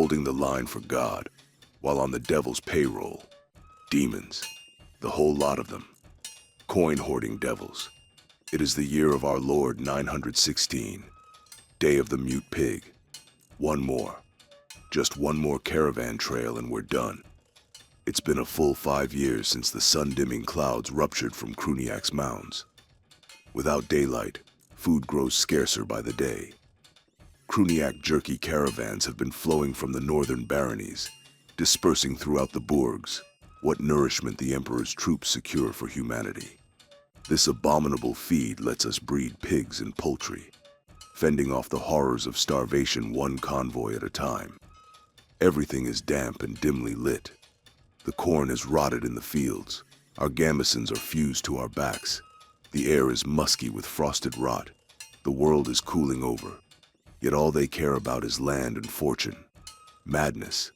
holding the line for God, while on the devil's payroll, demons, the whole lot of them, coin-hoarding devils. It is the year of our Lord 916, day of the mute pig. One more, just one more caravan trail and we're done. It's been a full 5 years since the sun-dimming clouds ruptured from Cruniac's mounds. Without daylight, food grows scarcer by the day. Cruniac jerky caravans have been flowing from the northern baronies, dispersing throughout the bourgs, what nourishment the Emperor's troops secure for humanity. This abominable feed lets us breed pigs and poultry, fending off the horrors of starvation one convoy at a time. Everything is damp and dimly lit. The corn is rotted in the fields. Our gamisons are fused to our backs. The air is musky with frosted rot. The world is cooling over. Yet all they care about is land and fortune. Madness.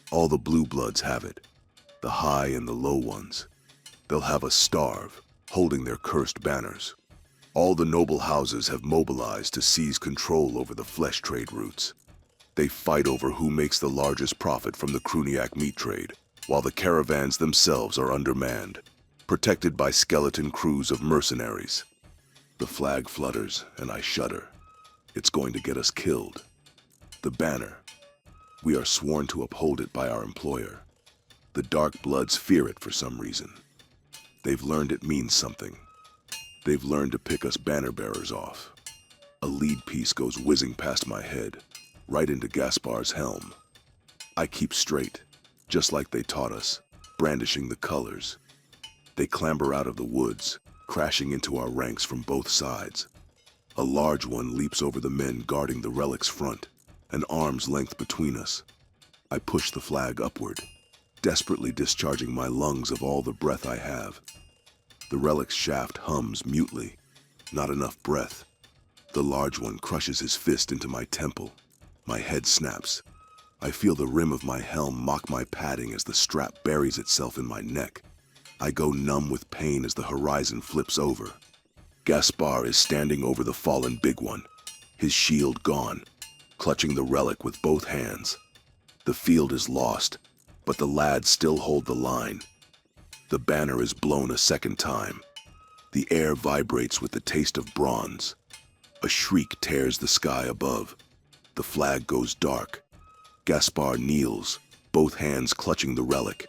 All the blue bloods have it. The high and the low ones. They'll have us starve, holding their cursed banners. All the noble houses have mobilized to seize control over the flesh trade routes. They fight over who makes the largest profit from the Cruniac meat trade, while the caravans themselves are undermanned, protected by skeleton crews of mercenaries. The flag flutters, and I shudder. It's going to get us killed. The banner. We are sworn to uphold it by our employer. The Darkbloods fear it for some reason. They've learned it means something. They've learned to pick us banner bearers off. A lead piece goes whizzing past my head, right into Gaspar's helm. I keep straight, just like they taught us, brandishing the colors. They clamber out of the woods, crashing into our ranks from both sides. A large one leaps over the men guarding the relic's front, an arm's length between us. I push the flag upward, desperately discharging my lungs of all the breath I have. The relic's shaft hums mutely, not enough breath. The large one crushes his fist into my temple. My head snaps. I feel the rim of my helm mock my padding as the strap buries itself in my neck. I go numb with pain as the horizon flips over. Gaspar is standing over the fallen big one, his shield gone, clutching the relic with both hands. The field is lost, but the lads still hold the line. The banner is blown a second time. The air vibrates with the taste of bronze. A shriek tears the sky above. The flag goes dark. Gaspar kneels, both hands clutching the relic.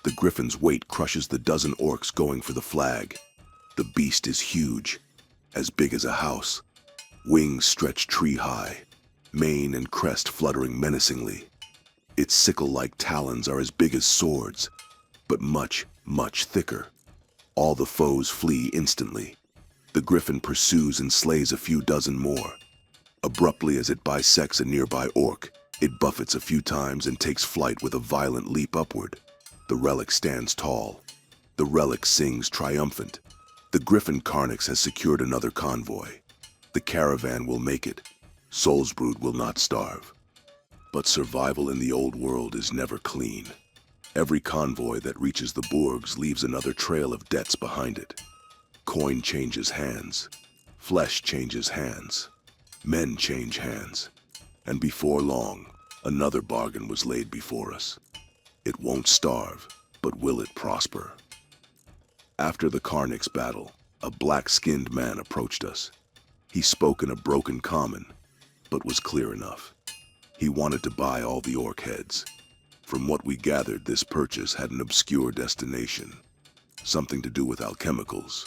The griffin's weight crushes the dozen orcs going for the flag. The beast is huge, as big as a house. Wings stretch tree-high, mane and crest fluttering menacingly. Its sickle-like talons are as big as swords, but much, much thicker. All the foes flee instantly. The griffin pursues and slays a few dozen more. Abruptly as it bisects a nearby orc, it buffets a few times and takes flight with a violent leap upward. The relic stands tall. The relic sings triumphant. The griffin Carnix has secured another convoy. The caravan will make it. Soulsbrood will not starve. But survival in the old world is never clean. Every convoy that reaches the bourgs leaves another trail of debts behind it. Coin changes hands. Flesh changes hands. Men change hands. And before long, another bargain was laid before us. It won't starve, but will it prosper? After the Carnix battle, a black-skinned man approached us. He spoke in a broken common, but was clear enough. He wanted to buy all the orc heads. From what we gathered, this purchase had an obscure destination. Something to do with alchemicals.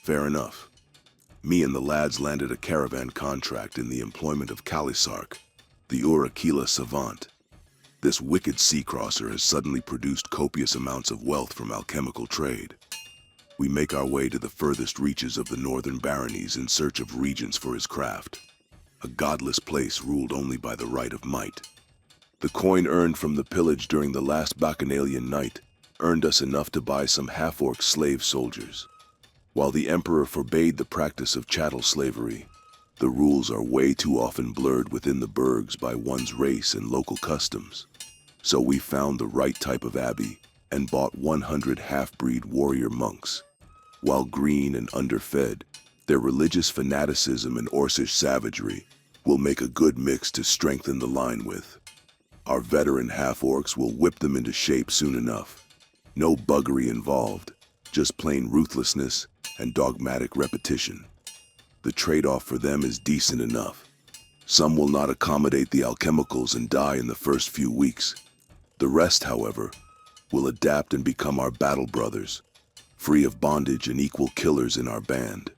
Fair enough. Me and the lads landed a caravan contract in the employment of Kalisark, the Uruks savant. This wicked sea-crosser has suddenly produced copious amounts of wealth from alchemical trade. We make our way to the furthest reaches of the northern baronies in search of regents for his craft. A godless place ruled only by the right of might. The coin earned from the pillage during the last Bacchanalian night earned us enough to buy some half-orc slave soldiers. While the Emperor forbade the practice of chattel slavery, the rules are way too often blurred within the bourgs by one's race and local customs. So we found the right type of abbey and bought 100 half-breed warrior monks. While green and underfed, their religious fanaticism and Orcish savagery will make a good mix to strengthen the line with. Our veteran half-orcs will whip them into shape soon enough. No buggery involved, just plain ruthlessness and dogmatic repetition. The trade-off for them is decent enough. Some will not accommodate the alchemicals and die in the first few weeks. The rest, however, will adapt and become our battle brothers, free of bondage and equal killers in our band.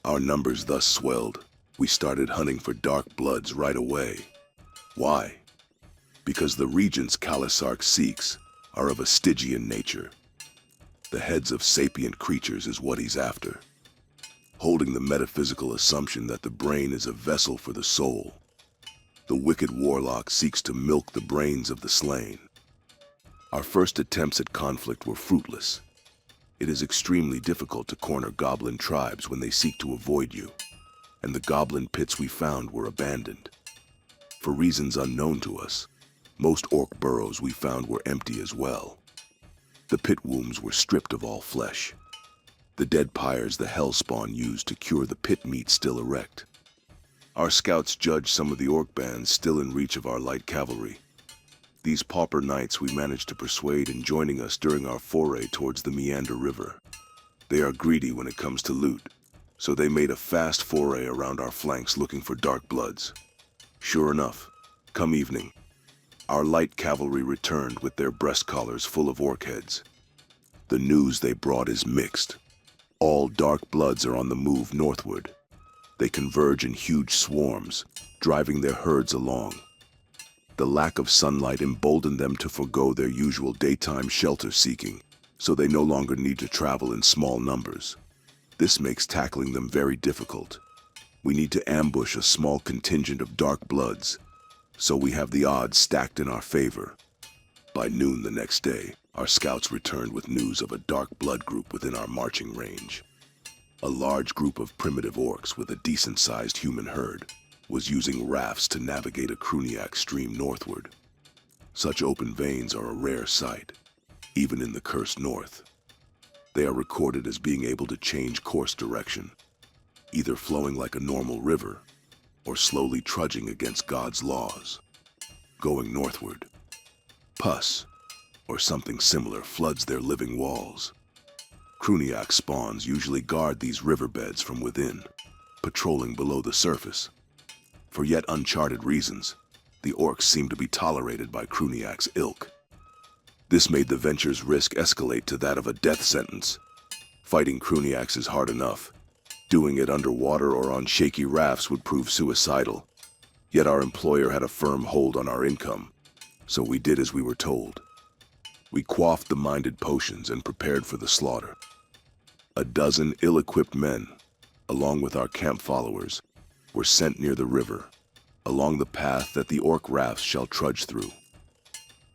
Our numbers thus swelled. We started hunting for Darkbloods right away. Why? Because the regents Kalisark seeks are of a Stygian nature. The heads of sapient creatures is what he's after, holding the metaphysical assumption that the brain is a vessel for the soul. The wicked warlock seeks to milk the brains of the slain. Our first attempts at conflict were fruitless. It is extremely difficult to corner goblin tribes when they seek to avoid you, and the goblin pits we found were abandoned. For reasons unknown to us, most orc burrows we found were empty as well. The pit wombs were stripped of all flesh. The dead pyres the hellspawn used to cure the pit meat still erect. Our scouts judged some of the orc bands still in reach of our light cavalry. These pauper knights we managed to persuade in joining us during our foray towards the Meander River. They are greedy when it comes to loot, so they made a fast foray around our flanks looking for Darkbloods. Sure enough, come evening, our light cavalry returned with their breast collars full of orc heads. The news they brought is mixed. All Darkbloods are on the move northward. They converge in huge swarms, driving their herds along. The lack of sunlight emboldened them to forego their usual daytime shelter seeking, so they no longer need to travel in small numbers. This makes tackling them very difficult. We need to ambush a small contingent of Darkbloods, so we have the odds stacked in our favor. By noon the next day, our scouts returned with news of a Darkblood group within our marching range. A large group of primitive orcs with a decent-sized human herd was using rafts to navigate a Cruniac stream northward. Such open veins are a rare sight, even in the cursed north. They are recorded as being able to change course direction, either flowing like a normal river or slowly trudging against God's laws. Going northward, pus, or something similar floods their living walls. Cruniac spawns usually guard these riverbeds from within, patrolling below the surface. For yet uncharted reasons, the orcs seem to be tolerated by Cruniac's ilk. This made the venture's risk escalate to that of a death sentence. Fighting Cruniacs is hard enough. Doing it underwater or on shaky rafts would prove suicidal. Yet our employer had a firm hold on our income, so we did as we were told. We quaffed the minded potions and prepared for the slaughter. A dozen ill-equipped men, along with our camp followers, were sent near the river, along the path that the orc rafts shall trudge through.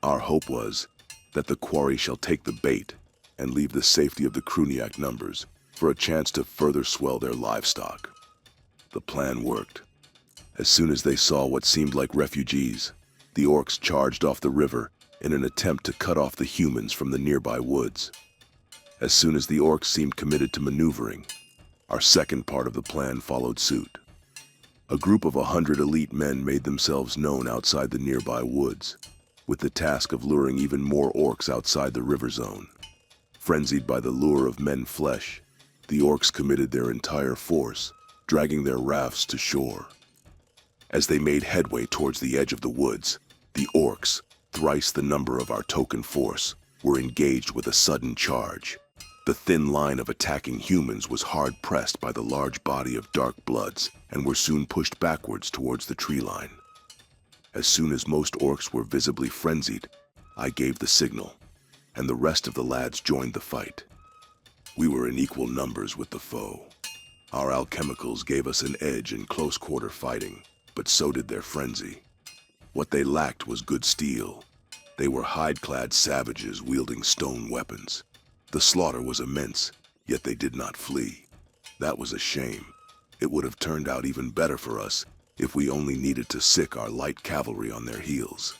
Our hope was that the quarry shall take the bait and leave the safety of the Cruniac numbers for a chance to further swell their livestock. The plan worked. As soon as they saw what seemed like refugees, the orcs charged off the river in an attempt to cut off the humans from the nearby woods. As soon as the orcs seemed committed to maneuvering, our second part of the plan followed suit. A group of 100 elite men made themselves known outside the nearby woods, with the task of luring even more orcs outside the river zone. Frenzied by the lure of men flesh, the orcs committed their entire force, dragging their rafts to shore. As they made headway towards the edge of the woods, the orcs, thrice the number of our token force, were engaged with a sudden charge. The thin line of attacking humans was hard-pressed by the large body of Darkbloods and were soon pushed backwards towards the tree line. As soon as most orcs were visibly frenzied, I gave the signal, and the rest of the lads joined the fight. We were in equal numbers with the foe. Our alchemicals gave us an edge in close-quarter fighting, but so did their frenzy. What they lacked was good steel. They were hide-clad savages wielding stone weapons. The slaughter was immense, yet they did not flee. That was a shame. It would have turned out even better for us if we only needed to sick our light cavalry on their heels.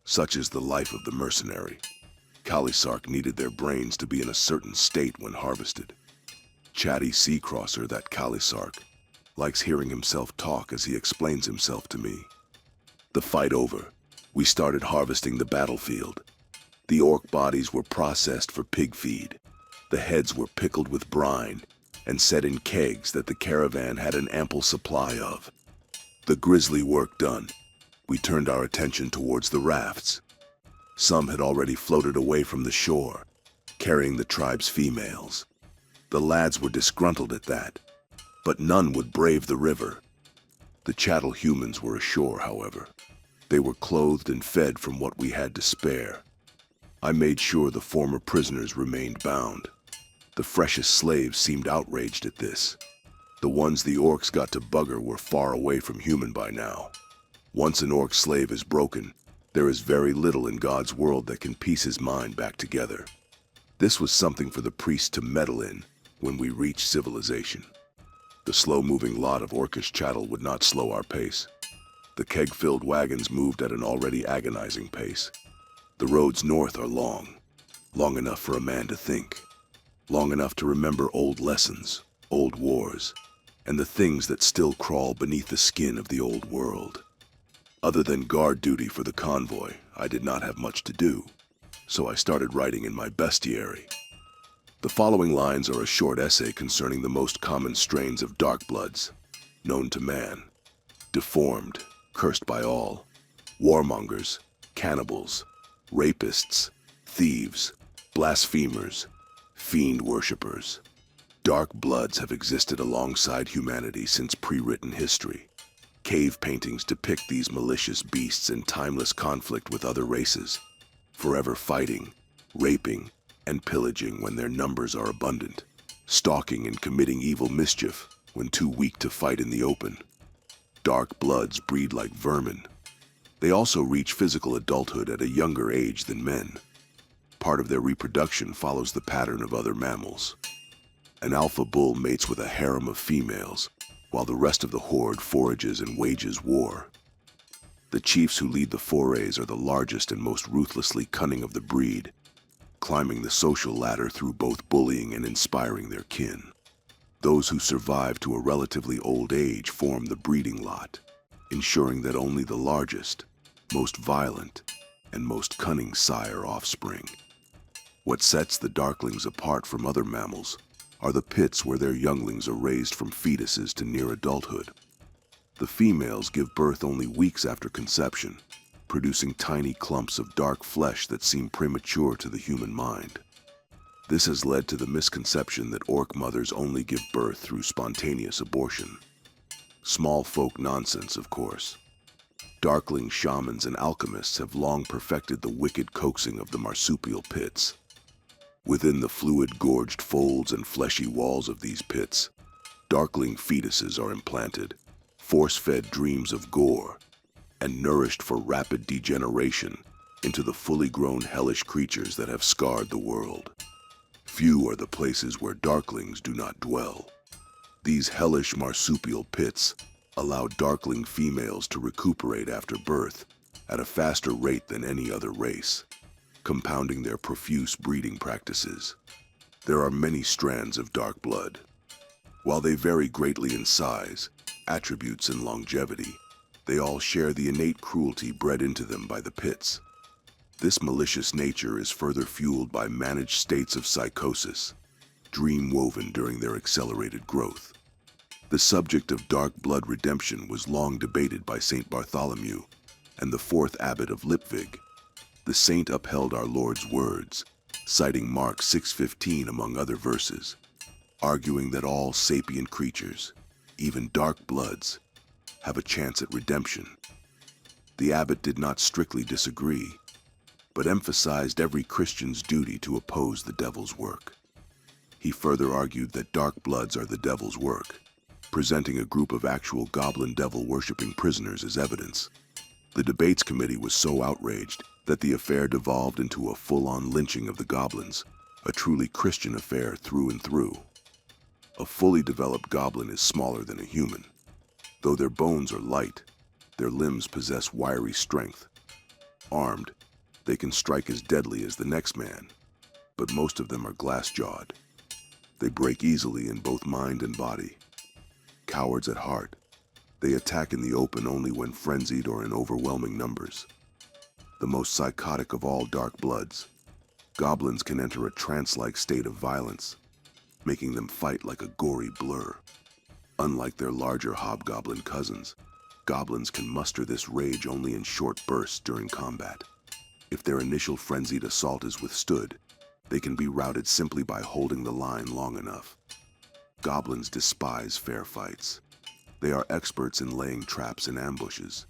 Such is the life of the mercenary. Kalisark needed their brains to be in a certain state when harvested. Chatty sea-crosser, that Kalisark, likes hearing himself talk as he explains himself to me. The fight over, We started harvesting the battlefield. The orc bodies were processed for pig feed. The heads were pickled with brine and set in kegs that the caravan had an ample supply of. The grisly work done, we turned our attention towards the rafts. Some had already floated away from the shore, carrying the tribe's females. The lads were disgruntled at that, but none would brave the river. The chattel humans were ashore, however. They were clothed and fed from what we had to spare. I made sure the former prisoners remained bound. The freshest slaves seemed outraged at this. The ones the orcs got to bugger were far away from human by now. Once an orc slave is broken, there is very little in God's world that can piece his mind back together. This was something for the priest to meddle in when we reached civilization. The slow-moving lot of orcish chattel would not slow our pace. The keg-filled wagons moved at an already agonizing pace. The roads north are long enough for a man to think, long enough to remember old lessons, old wars, and the things that still crawl beneath the skin of the old world. Other than guard duty for the convoy, I did not have much to do, so I started writing in my bestiary. The following lines are a short essay concerning the most common strains of Darkbloods, known to man: deformed, cursed by all, warmongers, cannibals, rapists, thieves, blasphemers, fiend worshippers. Darkbloods have existed alongside humanity since pre-written history. Cave paintings depict these malicious beasts in timeless conflict with other races, forever fighting, raping, and pillaging when their numbers are abundant, stalking and committing evil mischief when too weak to fight in the open. Darkbloods breed like vermin. They also reach physical adulthood at a younger age than men. Part of their reproduction follows the pattern of other mammals. An alpha bull mates with a harem of females, while the rest of the horde forages and wages war. The chiefs who lead the forays are the largest and most ruthlessly cunning of the breed, climbing the social ladder through both bullying and inspiring their kin. Those who survive to a relatively old age form the breeding lot, ensuring that only the largest, most violent, and most cunning sire offspring. What sets the darklings apart from other mammals are the pits where their younglings are raised from fetuses to near adulthood. The females give birth only weeks after conception, producing tiny clumps of dark flesh that seem premature to the human mind. This has led to the misconception that orc mothers only give birth through spontaneous abortion. Small folk nonsense, of course. Darkling shamans and alchemists have long perfected the wicked coaxing of the marsupial pits. Within the fluid-gorged folds and fleshy walls of these pits, darkling fetuses are implanted, force-fed dreams of gore, and nourished for rapid degeneration into the fully grown hellish creatures that have scarred the world. Few are the places where darklings do not dwell. These hellish marsupial pits allow darkling females to recuperate after birth at a faster rate than any other race, compounding their profuse breeding practices. There are many strands of dark blood. While they vary greatly in size, attributes, and longevity, they all share the innate cruelty bred into them by the pits. This malicious nature is further fueled by managed states of psychosis, dream-woven during their accelerated growth. The subject of dark blood redemption was long debated by Saint Bartholomew and the fourth abbot of Lipwig. The saint upheld our Lord's words, citing Mark 6:15 among other verses, arguing that all sapient creatures, even dark bloods, have a chance at redemption. The abbot did not strictly disagree, but emphasized every Christian's duty to oppose the devil's work. He further argued that dark bloods are the devil's work, presenting a group of actual goblin devil-worshipping prisoners as evidence. The debates committee was so outraged that the affair devolved into a full-on lynching of the goblins, a truly Christian affair through and through. A fully developed goblin is smaller than a human. Though their bones are light, their limbs possess wiry strength. Armed, they can strike as deadly as the next man, but most of them are glass-jawed. They break easily in both mind and body. Cowards at heart, they attack in the open only when frenzied or in overwhelming numbers. the most psychotic of all Darkbloods. Goblins can enter a trance-like state of violence, making them fight like a gory blur. Unlike their larger hobgoblin cousins, goblins can muster this rage only in short bursts during combat. If their initial frenzied assault is withstood, they can be routed simply by holding the line long enough. Goblins despise fair fights. They are experts in laying traps and ambushes.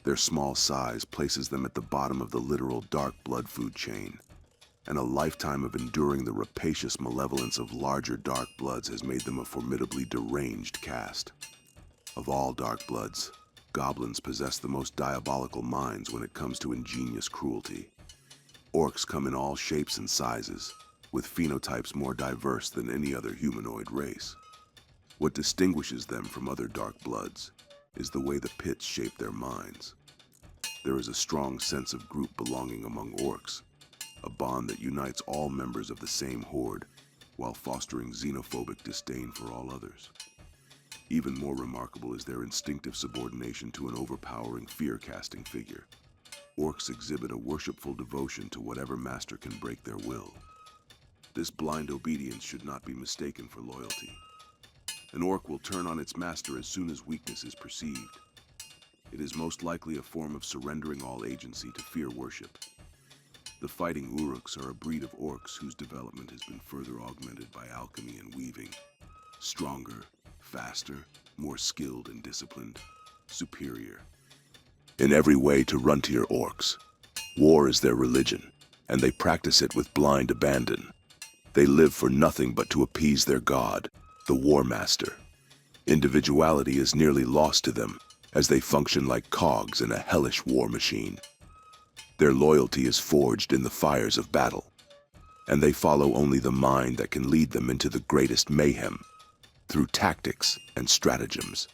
Their small size places them at the bottom of the literal dark blood food chain, and a lifetime of enduring the rapacious malevolence of larger dark bloods has made them a formidably deranged caste. Of all dark bloods, goblins possess the most diabolical minds when it comes to ingenious cruelty. Orcs come in all shapes and sizes, with phenotypes more diverse than any other humanoid race. What distinguishes them from other dark bloods is the way the pits shape their minds. There is a strong sense of group belonging among orcs, a bond that unites all members of the same horde while fostering xenophobic disdain for all others. Even more remarkable is their instinctive subordination to an overpowering fear-casting figure. Orcs exhibit a worshipful devotion to whatever master can break their will. This blind obedience should not be mistaken for loyalty. An orc will turn on its master as soon as weakness is perceived. It is most likely a form of surrendering all agency to fear worship. The fighting Uruks are a breed of orcs whose development has been further augmented by alchemy and weaving. Stronger, faster, more skilled and disciplined, superior. In every way to Runtier orcs, war is their religion, and they practice it with blind abandon. They live for nothing but to appease their god, the War Master. Individuality is nearly lost to them, as they function like cogs in a hellish war machine. Their loyalty is forged in the fires of battle, and they follow only the mind that can lead them into the greatest mayhem, through tactics and stratagems.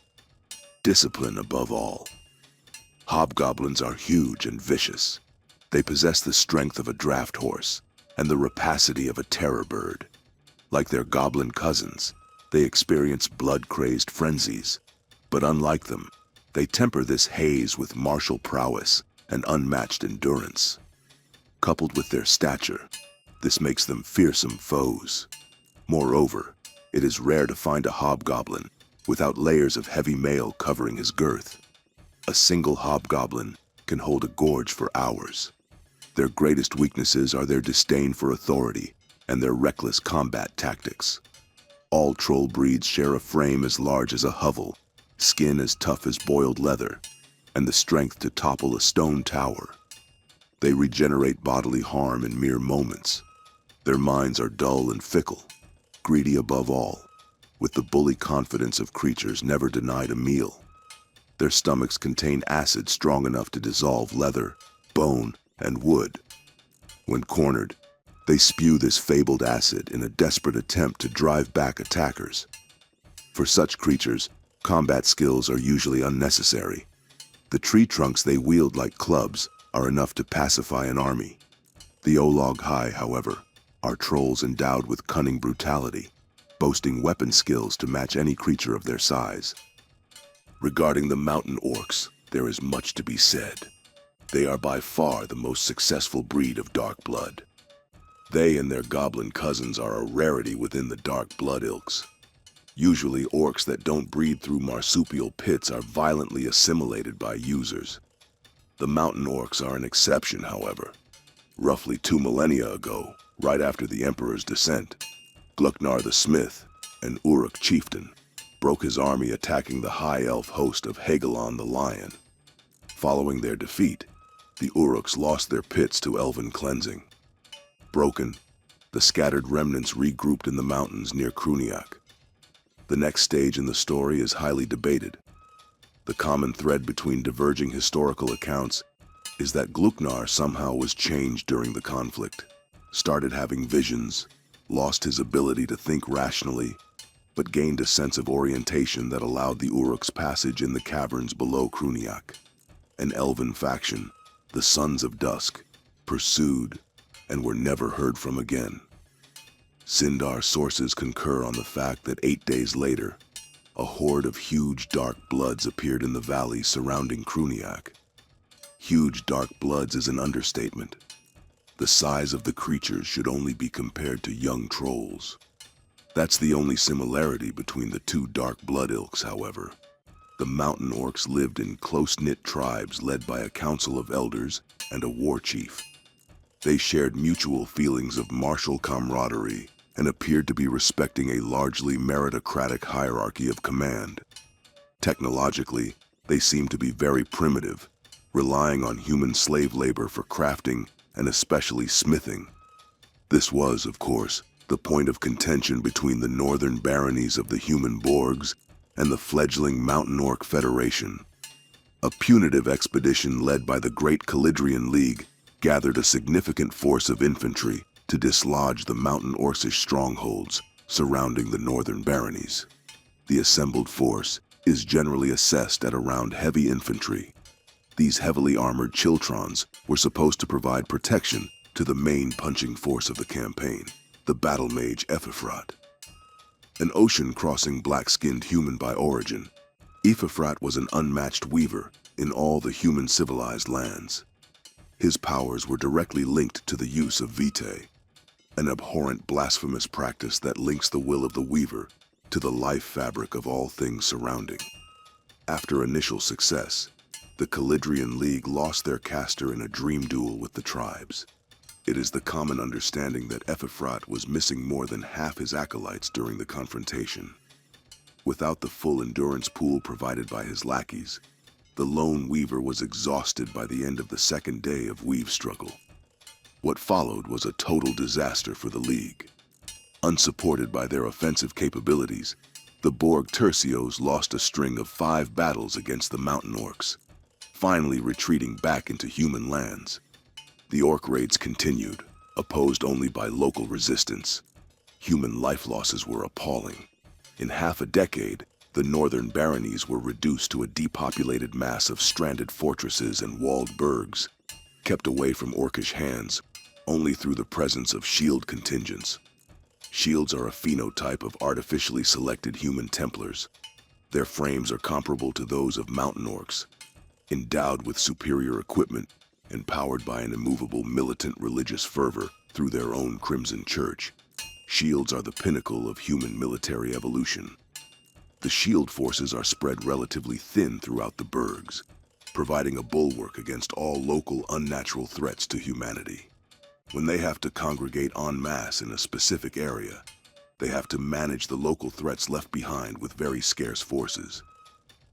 Discipline above all. Hobgoblins are huge and vicious. They possess the strength of a draft horse and the rapacity of a terror bird. Like their goblin cousins, they experience blood-crazed frenzies, but unlike them, they temper this haze with martial prowess and unmatched endurance. Coupled with their stature, this makes them fearsome foes. Moreover, it is rare to find a hobgoblin without layers of heavy mail covering his girth. A single hobgoblin can hold a gorge for hours. Their greatest weaknesses are their disdain for authority and their reckless combat tactics. All troll breeds share a frame as large as a hovel, skin as tough as boiled leather, and the strength to topple a stone tower. They regenerate bodily harm in mere moments. Their minds are dull and fickle, greedy above all, with the bully confidence of creatures never denied a meal. Their stomachs contain acid strong enough to dissolve leather, bone, and wood. When cornered, they spew this fabled acid in a desperate attempt to drive back attackers. For such creatures, combat skills are usually unnecessary. The tree trunks they wield like clubs are enough to pacify an army. The Olog High, however, are trolls endowed with cunning brutality, boasting weapon skills to match any creature of their size. Regarding the mountain orcs, there is much to be said. They are by far the most successful breed of dark blood. They and their goblin cousins are a rarity within the dark blood ilks. Usually orcs that don't breed through marsupial pits are violently assimilated by users. The mountain orcs are an exception, however. Roughly 2 millennia ago, right after the Emperor's descent, Glucknar the Smith, an Uruk chieftain, broke his army attacking the high elf host of Hagelon the Lion. Following their defeat, the Uruks lost their pits to elven cleansing. Broken, the scattered remnants regrouped in the mountains near Cruniac. The next stage in the story is highly debated. The common thread between diverging historical accounts is that Glucknar somehow was changed during the conflict, started having visions, lost his ability to think rationally, but gained a sense of orientation that allowed the Uruks passage in the caverns below Cruniac. An elven faction, the Sons of Dusk, pursued and were never heard from again. Sindar sources concur on the fact that 8 days later, a horde of huge dark bloods appeared in the valley surrounding Cruniac. Huge Darkbloods is an understatement. The size of the creatures should only be compared to young trolls. That's the only similarity between the two dark blood ilks, however. The mountain orcs lived in close-knit tribes led by a council of elders and a war chief. They shared mutual feelings of martial camaraderie and appeared to be respecting a largely meritocratic hierarchy of command. Technologically, they seemed to be very primitive, relying on human slave labor for crafting and especially smithing. This was, of course, the point of contention between the northern baronies of the human bourgs and the fledgling Mountain Orc Federation. A punitive expedition led by the Great Calidrian League gathered a significant force of infantry to dislodge the Mountain Orcish strongholds surrounding the northern baronies. The assembled force is generally assessed at around heavy infantry. These heavily armored Chiltrons were supposed to provide protection to the main punching force of the campaign, the battle mage Ephifrat. An ocean-crossing black-skinned human by origin, Ephifrat was an unmatched weaver in all the human civilized lands. His powers were directly linked to the use of vitae, an abhorrent blasphemous practice that links the will of the weaver to the life fabric of all things surrounding. After initial success, the Calidrian League lost their caster in a dream duel with the tribes. It is the common understanding that Ephifrat was missing more than half his acolytes during the confrontation. Without the full endurance pool provided by his lackeys, the lone weaver was exhausted by the end of the second day of weave struggle. What followed was a total disaster for the League. Unsupported by their offensive capabilities, the Borg Tercios lost a string of 5 battles against the Mountain Orcs, finally retreating back into human lands. The orc raids continued, opposed only by local resistance. Human life losses were appalling. In half a decade, the northern baronies were reduced to a depopulated mass of stranded fortresses and walled bourgs, kept away from orcish hands only through the presence of shield contingents. Shields are a phenotype of artificially selected human templars. Their frames are comparable to those of mountain orcs, endowed with superior equipment and powered by an immovable militant religious fervor through their own Crimson Church. Shields are the pinnacle of human military evolution. The shield forces are spread relatively thin throughout the bourgs, providing a bulwark against all local unnatural threats to humanity. When they have to congregate en masse in a specific area, they have to manage the local threats left behind with very scarce forces.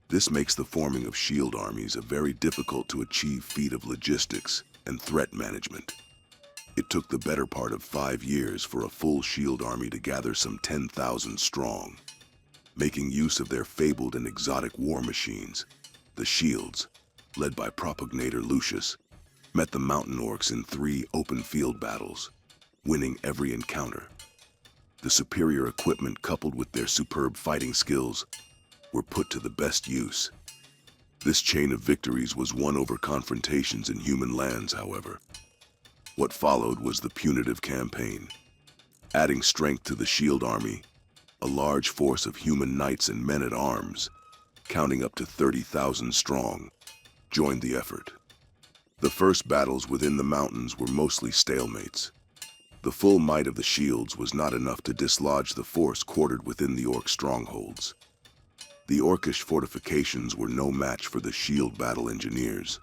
This makes the forming of shield armies a very difficult to achieve feat of logistics and threat management. It took the better part of 5 years for a full shield army to gather some 10,000 strong. Making use of their fabled and exotic war machines, the shields, led by propugnator Lucius, met the mountain orcs in 3 open field battles, winning every encounter. The superior equipment coupled with their superb fighting skills were put to the best use. This chain of victories was won over confrontations in human lands, however. What followed was the punitive campaign. Adding strength to the shield army, a large force of human knights and men-at-arms, counting up to 30,000 strong, joined the effort. The first battles within the mountains were mostly stalemates. The full might of the shields was not enough to dislodge the force quartered within the orc strongholds. The orcish fortifications were no match for the shield battle engineers.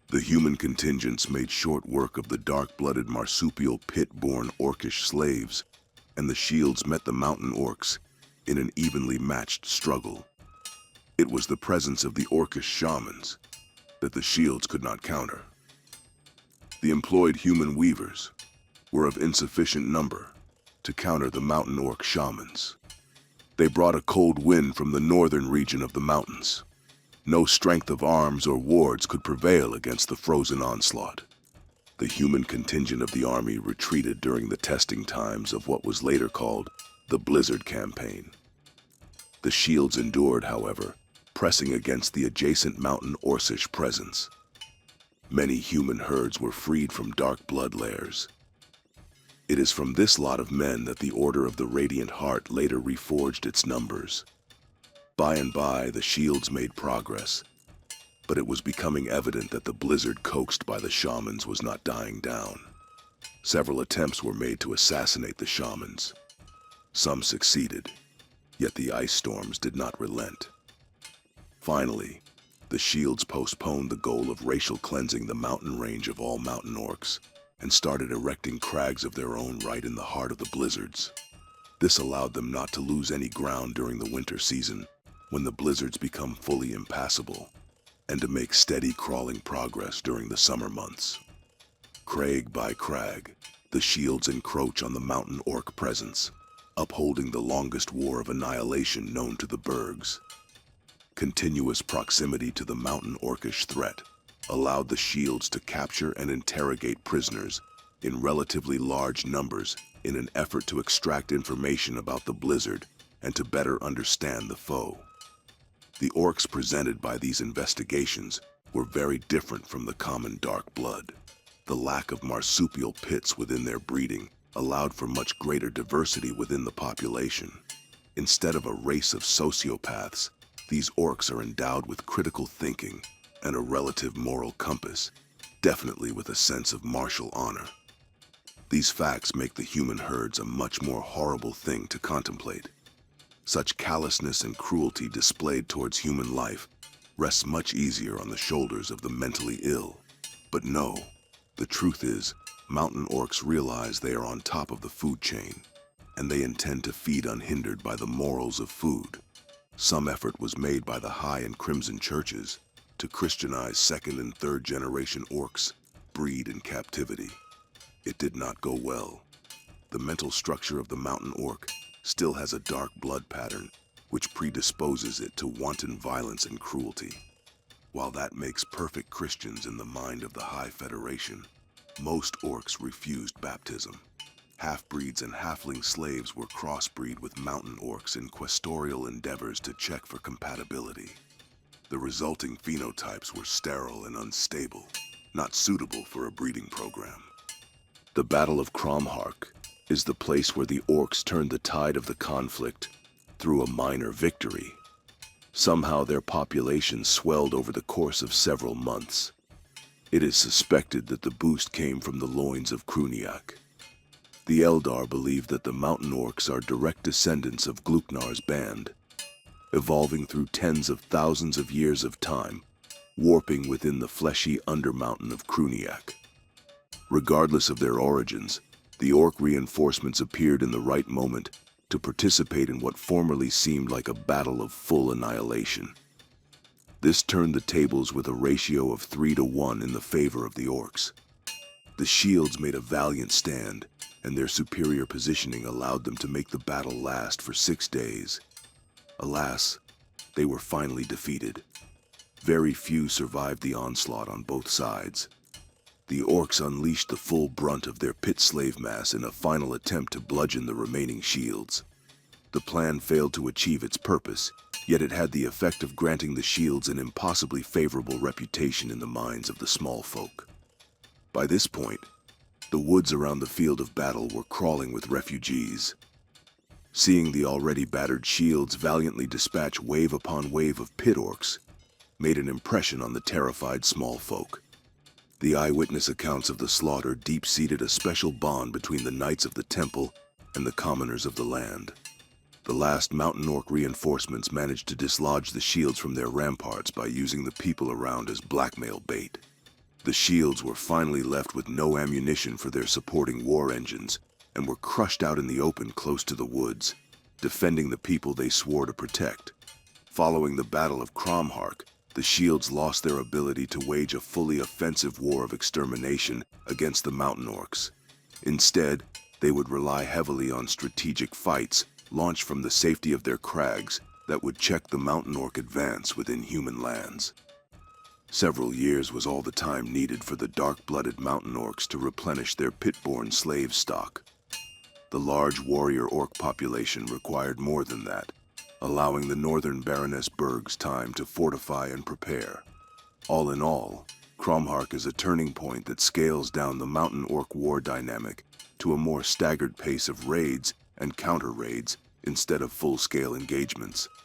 The human contingents made short work of the dark-blooded marsupial pit-born orcish slaves, and the shields met the mountain orcs in an evenly matched struggle. It was the presence of the orcish shamans that the shields could not counter. The employed human weavers were of insufficient number to counter the mountain orc shamans. They brought a cold wind from the northern region of the mountains. No strength of arms or wards could prevail against the frozen onslaught. The human contingent of the army retreated during the testing times of what was later called the Blizzard Campaign. The shields endured, however, pressing against the adjacent mountain Orcish presence. Many human herds were freed from dark blood lairs. It is from this lot of men that the Order of the Radiant Heart later reforged its numbers. By and by, the shields made progress. but it was becoming evident that the blizzard coaxed by the shamans was not dying down. Several attempts were made to assassinate the shamans. Some succeeded, yet the ice storms did not relent. Finally, the shields postponed the goal of racial cleansing the mountain range of all mountain orcs and started erecting crags of their own right in the heart of the blizzards. This allowed them not to lose any ground during the winter season when the blizzards become fully impassable, and to make steady crawling progress during the summer months. Crag by crag, the shields encroach on the mountain orc presence, upholding the longest war of annihilation known to the bourgs. Continuous proximity to the mountain orcish threat allowed the shields to capture and interrogate prisoners in relatively large numbers in an effort to extract information about the blizzard and to better understand the foe. The orcs presented by these investigations were very different from the common Darkblood. The lack of marsupial pits within their breeding allowed for much greater diversity within the population. Instead of a race of sociopaths, these orcs are endowed with critical thinking and a relative moral compass, definitely with a sense of martial honor. These facts make the human herds a much more horrible thing to contemplate. Such callousness and cruelty displayed towards human life rests much easier on the shoulders of the mentally ill. But no, the truth is, mountain orcs realize they are on top of the food chain, and they intend to feed unhindered by the morals of food. Some effort was made by the High and Crimson churches to Christianize second and third generation orcs, breed in captivity. It did not go well. The mental structure of the mountain orc still has a dark blood pattern, which predisposes it to wanton violence and cruelty. While that makes perfect Christians in the mind of the High Federation, most orcs refused baptism. Half-breeds and halfling slaves were crossbreed with mountain orcs in questorial endeavors to check for compatibility. The resulting phenotypes were sterile and unstable, not suitable for a breeding program. The Battle of Crumhark is the place where the orcs turned the tide of the conflict through a minor victory. Somehow their population swelled over the course of several months. It is suspected that the boost came from the loins of Cruniac. The Eldar believe that the mountain orcs are direct descendants of Gluknar's band, evolving through tens of thousands of years of time, warping within the fleshy undermountain of Cruniac. Regardless of their origins, the orc reinforcements appeared in the right moment to participate in what formerly seemed like a battle of full annihilation. This turned the tables with a ratio of 3-to-1 in the favor of the orcs. The shields made a valiant stand, and their superior positioning allowed them to make the battle last for 6 days. Alas, they were finally defeated. Very few survived the onslaught on both sides. The orcs unleashed the full brunt of their pit slave mass in a final attempt to bludgeon the remaining shields. The plan failed to achieve its purpose, yet it had the effect of granting the shields an impossibly favorable reputation in the minds of the small folk. By this point, the woods around the field of battle were crawling with refugees. Seeing the already battered shields valiantly dispatch wave upon wave of pit orcs made an impression on the terrified small folk. The eyewitness accounts of the slaughter deep-seated a special bond between the knights of the temple and the commoners of the land. The last mountain orc reinforcements managed to dislodge the shields from their ramparts by using the people around as blackmail bait. The shields were finally left with no ammunition for their supporting war engines and were crushed out in the open close to the woods, defending the people they swore to protect. Following the Battle of Crumhark, the shields lost their ability to wage a fully offensive war of extermination against the mountain orcs. Instead, they would rely heavily on strategic fights launched from the safety of their crags that would check the mountain orc advance within human lands. Several years was all the time needed for the dark-blooded mountain orcs to replenish their pit-born slave stock. The large warrior orc population required more than that, allowing the northern Baroness Bourgs time to fortify and prepare. All in all, Crumhark is a turning point that scales down the mountain orc war dynamic to a more staggered pace of raids and counter-raids instead of full-scale engagements.